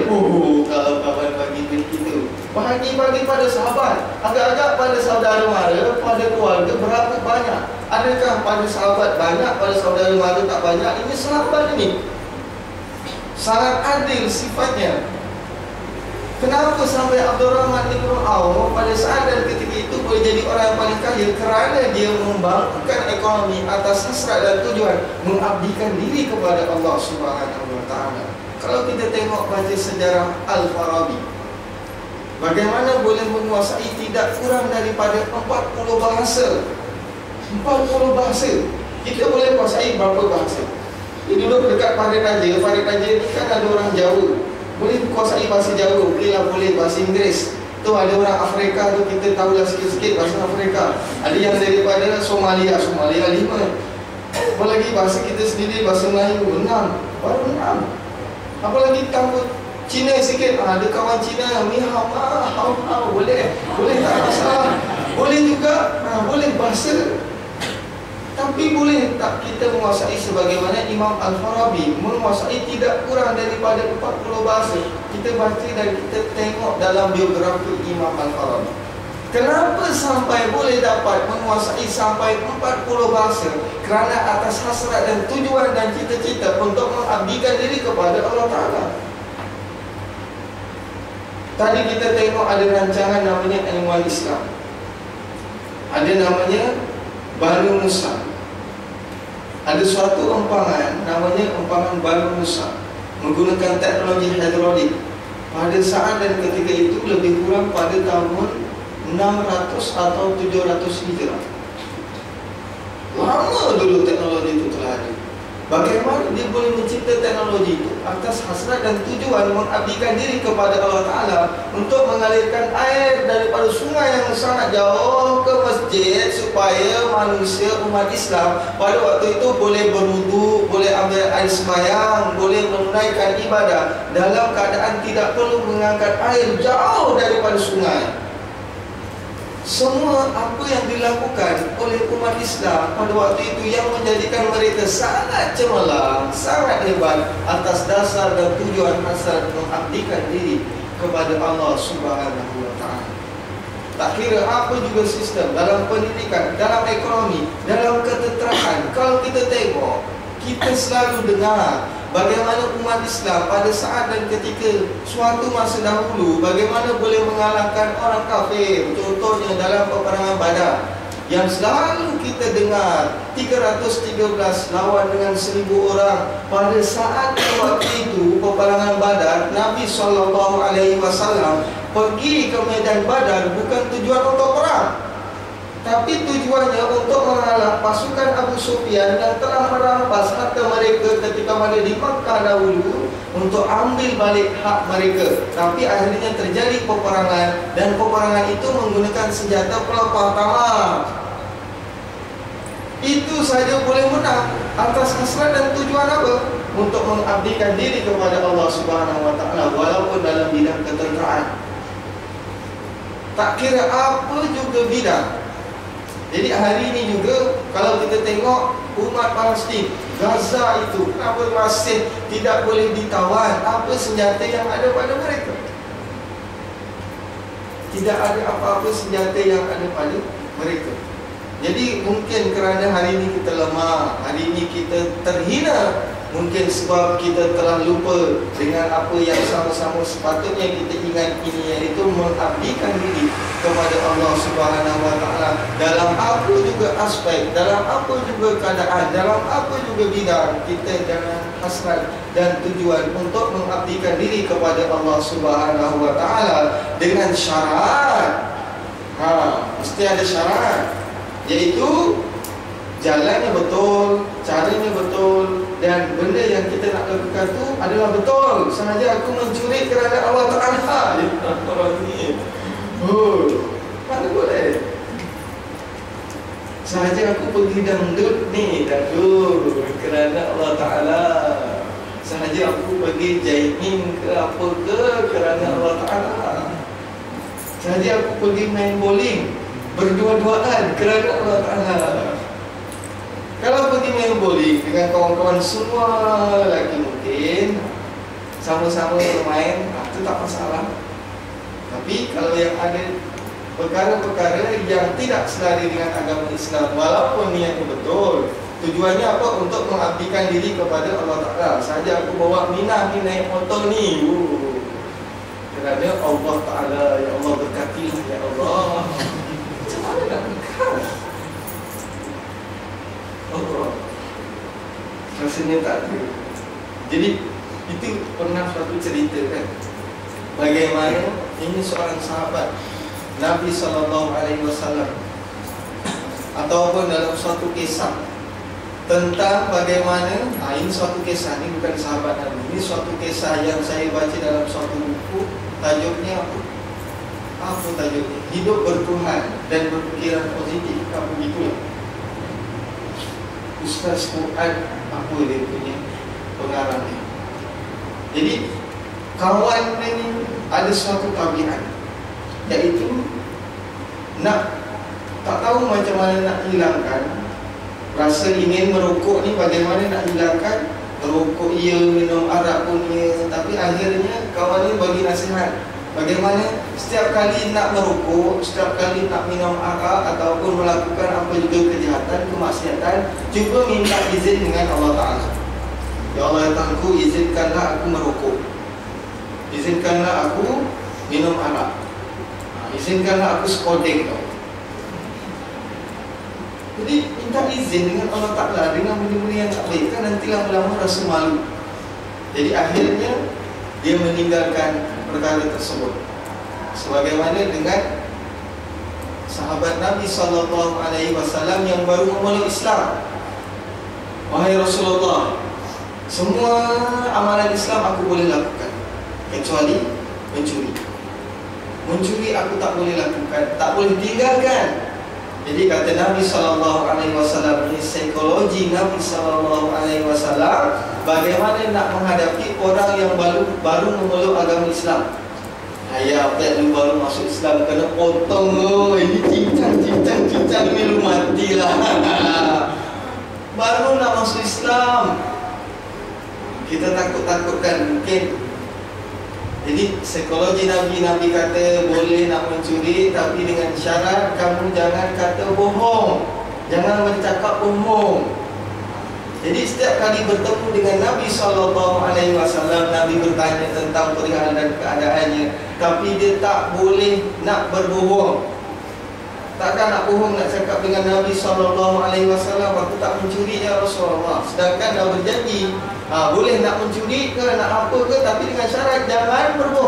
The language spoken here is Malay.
Kalau kawan bagi begitu, bagi pada sahabat, agak-agak pada saudara mara, pada keluarga berapa banyak? Adakah pada sahabat banyak, pada saudara mara tak banyak? Ini sahabat ini sangat adil sifatnya. Kenapa sampai Abdurrahman bin Auf pada saat dan ketika itu boleh jadi orang yang paling kaya? Kerana dia membangunkan ekonomi atas hasrat dan tujuan mengabdikan diri kepada Allah Subhanahu wa Ta'ala. Kalau kita tengok baca sejarah Al-Farabi, bagaimana boleh menguasai tidak kurang daripada 40 bahasa. 40 bahasa. Kita boleh kuasai berapa bahasa? Dia duduk dekat Farid Raja. Farid Raja ni kan ada orang Jawa, boleh kuasai bahasa Jawa, boleh bahasa Inggeris. Tu ada orang Afrika tu, kita tahulah sikit-sikit bahasa Afrika. Ada yang daripada Somalia 5. Apa lagi bahasa kita sendiri, bahasa Melayu 6. Baru 6. Apa lagi tambah Cina sikit, ada kawan Cina, mi hao ma hao hao, boleh tak masalah. Boleh juga, boleh bahasa. Tapi boleh tak kita menguasai sebagaimana Imam Al-Farabi menguasai tidak kurang daripada 40 bahasa? Kita baca dan kita tengok dalam biografi Imam Al-Farabi. Kenapa sampai boleh dapat menguasai sampai 40 bahasa? Kerana atas hasrat dan tujuan dan cita-cita untuk mengabdikan diri kepada Allah Ta'ala. Tadi kita tengok ada rancangan namanya Ilmuwan Islam, ada namanya Banu Musa. Ada suatu empangan namanya empangan Banu Musa menggunakan teknologi hidrolik. Pada saat dan ketika itu lebih kurang pada tahun 600 atau 700 Hijrah. Lama dulu teknologi itu telah ada. Bagaimana dia boleh mencipta teknologi itu? Atas hasrat dan tujuan mengabdikan diri kepada Allah Ta'ala untuk mengalirkan air daripada sungai yang sangat jauh ke masjid, supaya manusia umat Islam pada waktu itu boleh berwudu, boleh ambil air sembahyang, boleh menunaikan ibadah dalam keadaan tidak perlu mengangkat air jauh daripada sungai. Semua apa yang dilakukan oleh umat Islam pada waktu itu yang menjadikan mereka sangat cemerlang, sangat hebat atas dasar dan tujuan hasrat mengabdikan diri kepada Allah Subhanahu wa Ta'ala. Tak kira apa juga sistem, dalam pendidikan, dalam ekonomi, dalam ketenteraan. Kalau kita tengok, kita selalu dengar bagaimana umat Islam pada saat dan ketika suatu masa dahulu bagaimana boleh mengalahkan orang kafir. Contohnya dalam peperangan Badar yang selalu kita dengar 313 lawan dengan 1000 orang. Pada saat waktu itu peperangan Badar, Nabi SAW pergi ke medan Badar bukan tujuan untuk perang, tapi tujuannya untuk mengalah pasukan Abu Sufyan yang telah merampas harta mereka ketika mereka di Makkah dahulu, untuk ambil balik hak mereka. Tapi akhirnya terjadi peperangan, dan peperangan itu menggunakan senjata pelepah tangan. Itu saja boleh menang atas hasrat dan tujuan apa? Untuk mengabdikan diri kepada Allah Subhanahu wa Ta'ala, walaupun dalam bidang ketenteraan. Tak kira apa juga bidang. Jadi hari ini juga kalau kita tengok umat Palestin, Gaza itu, kenapa masih tidak boleh ditawan apa senjata yang ada pada mereka? Tidak ada apa-apa senjata yang ada pada mereka. Jadi mungkin kerana hari ini kita lemah, hari ini kita terhina, mungkin sebab kita telah lupa dengan apa yang sama-sama sepatutnya kita ingat ini, iaitu mengabdikan diri kepada Allah Subhanahu wa Ta'ala dalam apa juga aspek, dalam apa juga keadaan, dalam apa juga bidang. Kita jangan hasrat dan tujuan untuk mengabdikan diri kepada Allah Subhanahu wa Ta'ala dengan syarat. Mesti ada syarat, iaitu jalannya betul, caranya betul, dan benda yang kita nak lakukan tu adalah betul. Sengaja aku mencuri kerana Allah Ta'ala. Orang ni mana boleh. Sengaja aku pergi dangdut ni, dangdut kerana Allah Ta'ala. Sengaja aku pergi jahit ke apa ke kerana Allah Ta'ala. Sengaja aku pergi main bowling berdua-duaan kerana Allah Ta'ala. Kalau pergi main bowling dengan kawan-kawan semua lagi mungkin sama-sama bermain, itu tak masalah. Tapi kalau yang ada perkara-perkara yang tidak selari dengan agama Islam, walaupun niatnya betul, tujuannya apa? Untuk mengabdikan diri kepada Allah Ta'ala. Saja aku bawa Minah ni naik motor ni, kerana Allah Ta'ala, ya Allah berkati, ya Allah. Macam mana nak berkat? Allah rasanya tak ada. Jadi itu pernah suatu cerita kan, bagaimana ini seorang sahabat Nabi SAW, ataupun dalam suatu kisah tentang bagaimana, ini suatu kisah, ini bukan sahabat Nabi, ini suatu kisah yang saya baca dalam suatu buku. Tajuknya apa? Apa tajuknya? Hidup bertuhan dan berfikiran positif. Apa begitu? Ustaz Fuad, apa dia punya pengarangnya? Jadi kawan ini ada suatu tabiat, iaitu nak, tak tahu macam mana nak hilangkan rasa ingin merokok ni. Bagaimana nak hilangkan? Merokok ia, minum arak pun ia. Tapi akhirnya kawan ni bagi nasihat, bagaimana setiap kali nak merokok, setiap kali nak minum arak, ataupun melakukan apa juga kejahatan, kemaksiatan, cuba minta izin dengan Allah Ta'ala. Ya Allah, ya Tuhanku, izinkanlah aku merokok, izinkanlah aku minum arak, izinkanlah aku sekodeng. Jadi minta izin dengan Allah Ta'ala, dengan benda-benda yang tak baik, kan nanti lama-lama rasa malu. Jadi akhirnya dia meninggalkan perkara tersebut. Sebagaimana dengan sahabat Nabi SAW yang baru memeluk Islam. Wahai Rasulullah, semua amalan Islam aku boleh lakukan, kecuali mencuri. Mencuri aku tak boleh lakukan, tak boleh tinggalkan. Jadi kata Nabi SAW, ini psikologi Nabi SAW, bagaimana nak menghadapi orang yang baru memeluk agama Islam. Ayah, lu baru masuk Islam, kena potong. Ini cincang ni lu matilah. Baru nak masuk Islam, kita takut-takutkan mungkin. Jadi psikologi Nabi kata boleh nak mencuri, tapi dengan syarat kamu jangan kata bohong, jangan bercakap bohong. Jadi setiap kali bertemu dengan Nabi SAW, Nabi bertanya tentang perihal dan keadaannya, tapi dia tak boleh nak berbohong. Takkan nak bohong, nak cakap dengan Nabi SAW, aku tak mencuri ya Rasulullah. Sedangkan dah berjanji, boleh nak mencuri ke, nak apa ke, tapi dengan syarat jangan berbohong.